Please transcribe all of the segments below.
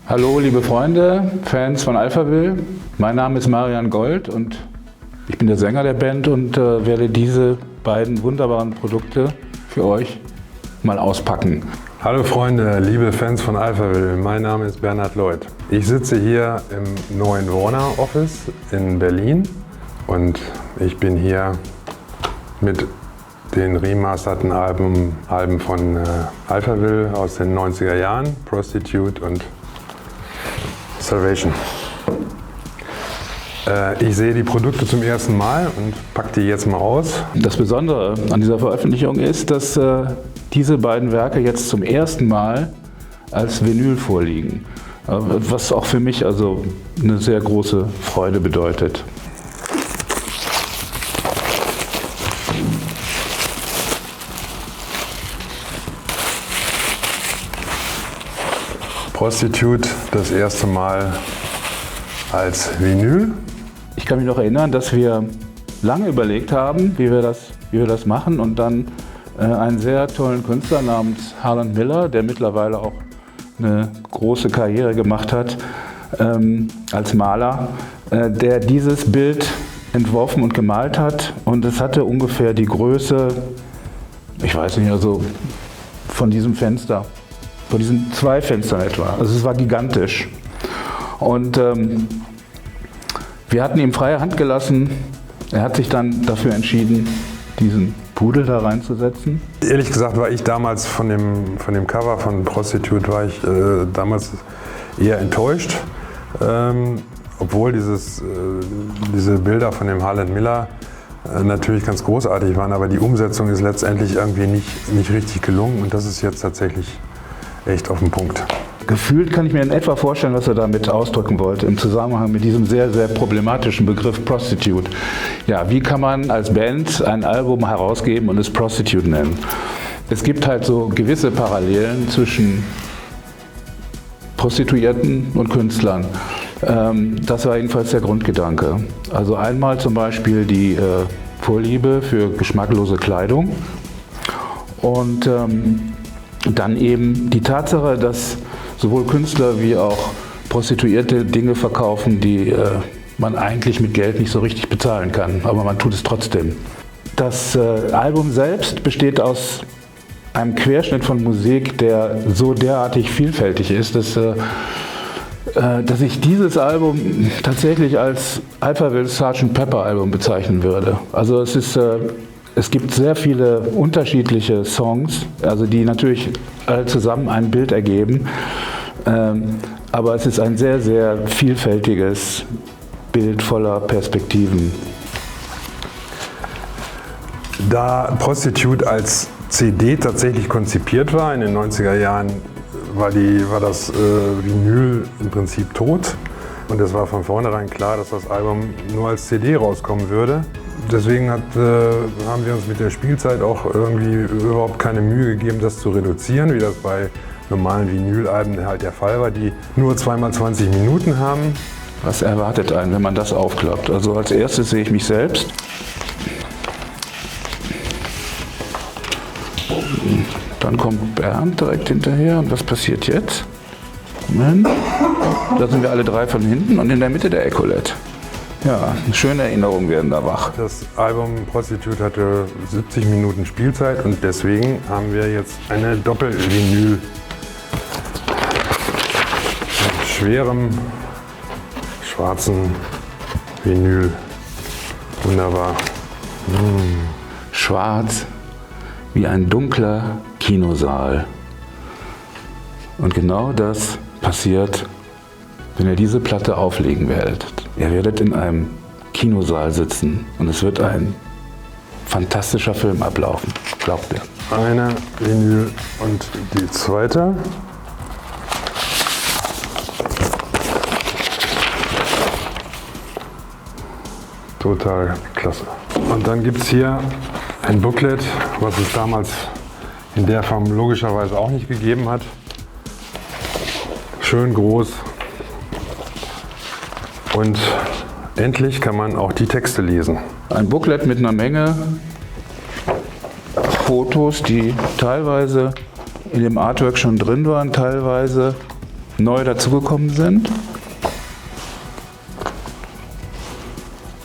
Hallo liebe Freunde, Fans von Alphaville. Mein Name ist Marian Gold und ich bin der Sänger der Band und werde diese beiden wunderbaren Produkte für euch mal auspacken. Hallo Freunde, liebe Fans von Alphaville, mein Name ist Bernhard Lloyd. Ich sitze hier im neuen Warner Office in Berlin und ich bin hier mit den remasterten Alben von Alphaville aus den 90er Jahren, Prostitute und Salvation. Ich sehe die Produkte zum ersten Mal und packe die jetzt mal aus. Das Besondere an dieser Veröffentlichung ist, dass diese beiden Werke jetzt zum ersten Mal als Vinyl vorliegen, was auch für mich also eine sehr große Freude bedeutet. Prostitute das erste Mal als Vinyl. Ich kann mich noch erinnern, dass wir lange überlegt haben, wie wir das machen und dann einen sehr tollen Künstler namens Harland Miller, der mittlerweile auch eine große Karriere gemacht hat als Maler, der dieses Bild entworfen und gemalt hat und es hatte ungefähr die Größe, ich weiß nicht, also von diesem Fenster. Von diesen 2 Fenstern etwa. Also es war gigantisch. Und wir hatten ihm freie Hand gelassen. Er hat sich dann dafür entschieden, diesen Pudel da reinzusetzen. Ehrlich gesagt war ich damals von dem Cover von Prostitute damals eher enttäuscht. Obwohl diese Bilder von dem Harland Miller natürlich ganz großartig waren, aber die Umsetzung ist letztendlich irgendwie nicht richtig gelungen und das ist jetzt tatsächlich echt auf den Punkt. Gefühlt kann ich mir in etwa vorstellen, was er damit ausdrücken wollte im Zusammenhang mit diesem sehr, sehr problematischen Begriff Prostitute. Ja, wie kann man als Band ein Album herausgeben und es Prostitute nennen? Es gibt halt so gewisse Parallelen zwischen Prostituierten und Künstlern. Das war jedenfalls der Grundgedanke. Also einmal zum Beispiel die Vorliebe für geschmacklose Kleidung und dann eben die Tatsache, dass sowohl Künstler wie auch Prostituierte Dinge verkaufen, die man eigentlich mit Geld nicht so richtig bezahlen kann, aber man tut es trotzdem. Das Album selbst besteht aus einem Querschnitt von Musik, der so derartig vielfältig ist, dass ich dieses Album tatsächlich als Alphaville Sgt. Pepper Album bezeichnen würde. Also es gibt sehr viele unterschiedliche Songs, also die natürlich alle zusammen ein Bild ergeben, aber es ist ein sehr, sehr vielfältiges Bild voller Perspektiven. Da Prostitute als CD tatsächlich konzipiert war, in den 90er Jahren war das Vinyl im Prinzip tot und es war von vornherein klar, dass das Album nur als CD rauskommen würde. Deswegen haben wir uns mit der Spielzeit auch irgendwie überhaupt keine Mühe gegeben, das zu reduzieren, wie das bei normalen Vinylalben halt der Fall war, die nur 2x20 Minuten haben. Was erwartet einen, wenn man das aufklappt? Also als erstes sehe ich mich selbst. Dann kommt Bernd direkt hinterher. Und was passiert jetzt? Moment. Da sind wir alle 3 von hinten und in der Mitte der Ecolette. Ja, schöne Erinnerungen werden da wach. Das Album Prostitute hatte 70 Minuten Spielzeit und deswegen haben wir jetzt eine Doppel-Vinyl mit schwerem, schwarzen Vinyl. Wunderbar. Schwarz wie ein dunkler Kinosaal. Und genau das passiert, wenn ihr diese Platte auflegen werdet. Ihr werdet in einem Kinosaal sitzen und es wird ein fantastischer Film ablaufen, glaubt mir. Eine Vinyl und die zweite. Total klasse. Und dann gibt es hier ein Booklet, was es damals in der Form logischerweise auch nicht gegeben hat. Schön groß. Und endlich kann man auch die Texte lesen. Ein Booklet mit einer Menge Fotos, die teilweise in dem Artwork schon drin waren, teilweise neu dazugekommen sind.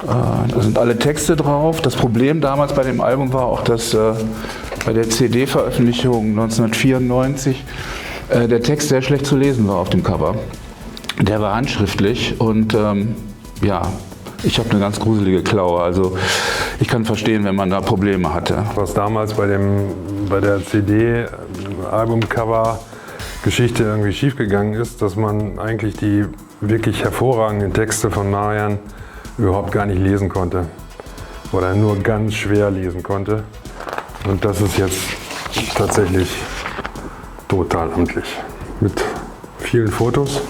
Da sind alle Texte drauf. Das Problem damals bei dem Album war auch, dass bei der CD-Veröffentlichung 1994 der Text sehr schlecht zu lesen war auf dem Cover. Der war handschriftlich und ja, ich habe eine ganz gruselige Klaue. Also ich kann verstehen, wenn man da Probleme hatte. Was damals bei der CD-Albumcover-Geschichte irgendwie schiefgegangen ist, dass man eigentlich die wirklich hervorragenden Texte von Marian überhaupt gar nicht lesen konnte oder nur ganz schwer lesen konnte. Und das ist jetzt tatsächlich total amtlich. Mit vielen Fotos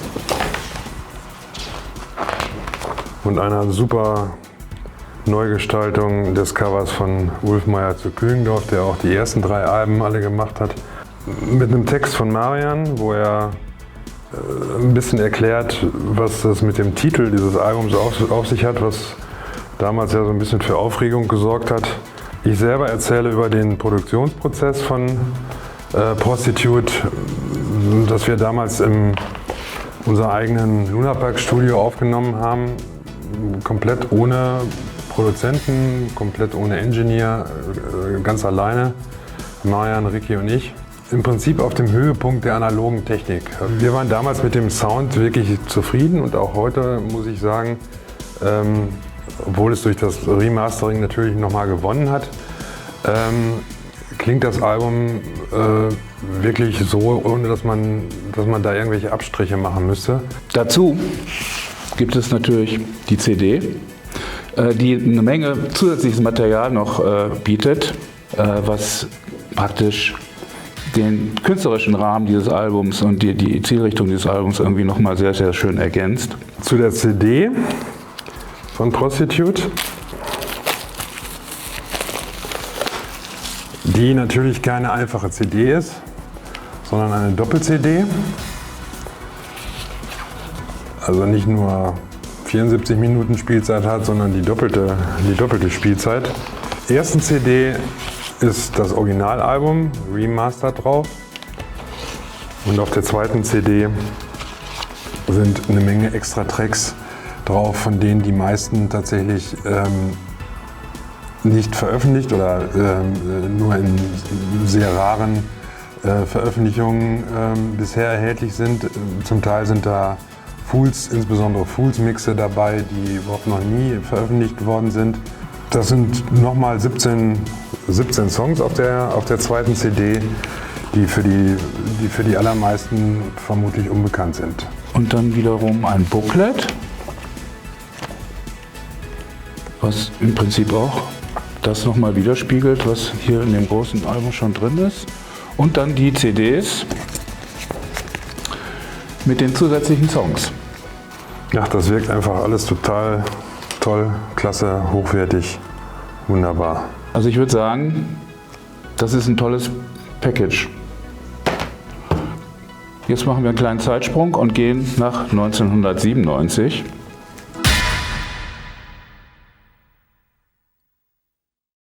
und einer super Neugestaltung des Covers von Ulf Meyer zu Kühlendorf, der auch die ersten 3 Alben alle gemacht hat. Mit einem Text von Marian, wo er ein bisschen erklärt, was das mit dem Titel dieses Albums auf sich hat, was damals ja so ein bisschen für Aufregung gesorgt hat. Ich selber erzähle über den Produktionsprozess von Prostitute, das wir damals in unser eigenen Lunapark-Studio aufgenommen haben, komplett ohne Produzenten, komplett ohne Engineer, ganz alleine, Marian, Ricky und ich. Im Prinzip auf dem Höhepunkt der analogen Technik. Wir waren damals mit dem Sound wirklich zufrieden und auch heute muss ich sagen, obwohl es durch das Remastering natürlich nochmal gewonnen hat, klingt das Album wirklich so, ohne dass man da irgendwelche Abstriche machen müsste. Dazu gibt es natürlich die CD, die eine Menge zusätzliches Material noch bietet, was praktisch den künstlerischen Rahmen dieses Albums und die Zielrichtung dieses Albums irgendwie nochmal sehr, sehr schön ergänzt. Zu der CD von Prostitute, die natürlich keine einfache CD ist, sondern eine Doppel-CD. Also nicht nur 74 Minuten Spielzeit hat, sondern die doppelte Spielzeit. Ersten CD ist das Originalalbum Remastered drauf und auf der zweiten CD sind eine Menge extra Tracks drauf, von denen die meisten tatsächlich nicht veröffentlicht oder nur in sehr raren Veröffentlichungen bisher erhältlich sind. Zum Teil sind da Fools, insbesondere Fools-Mixe dabei, die überhaupt noch nie veröffentlicht worden sind. Das sind nochmal 17 Songs auf der zweiten CD, die für die allermeisten vermutlich unbekannt sind. Und dann wiederum ein Booklet, was im Prinzip auch das nochmal widerspiegelt, was hier in dem großen Album schon drin ist. Und dann die CDs mit den zusätzlichen Songs. Ja, das wirkt einfach alles total toll, klasse, hochwertig, wunderbar. Also ich würde sagen, das ist ein tolles Package. Jetzt machen wir einen kleinen Zeitsprung und gehen nach 1997.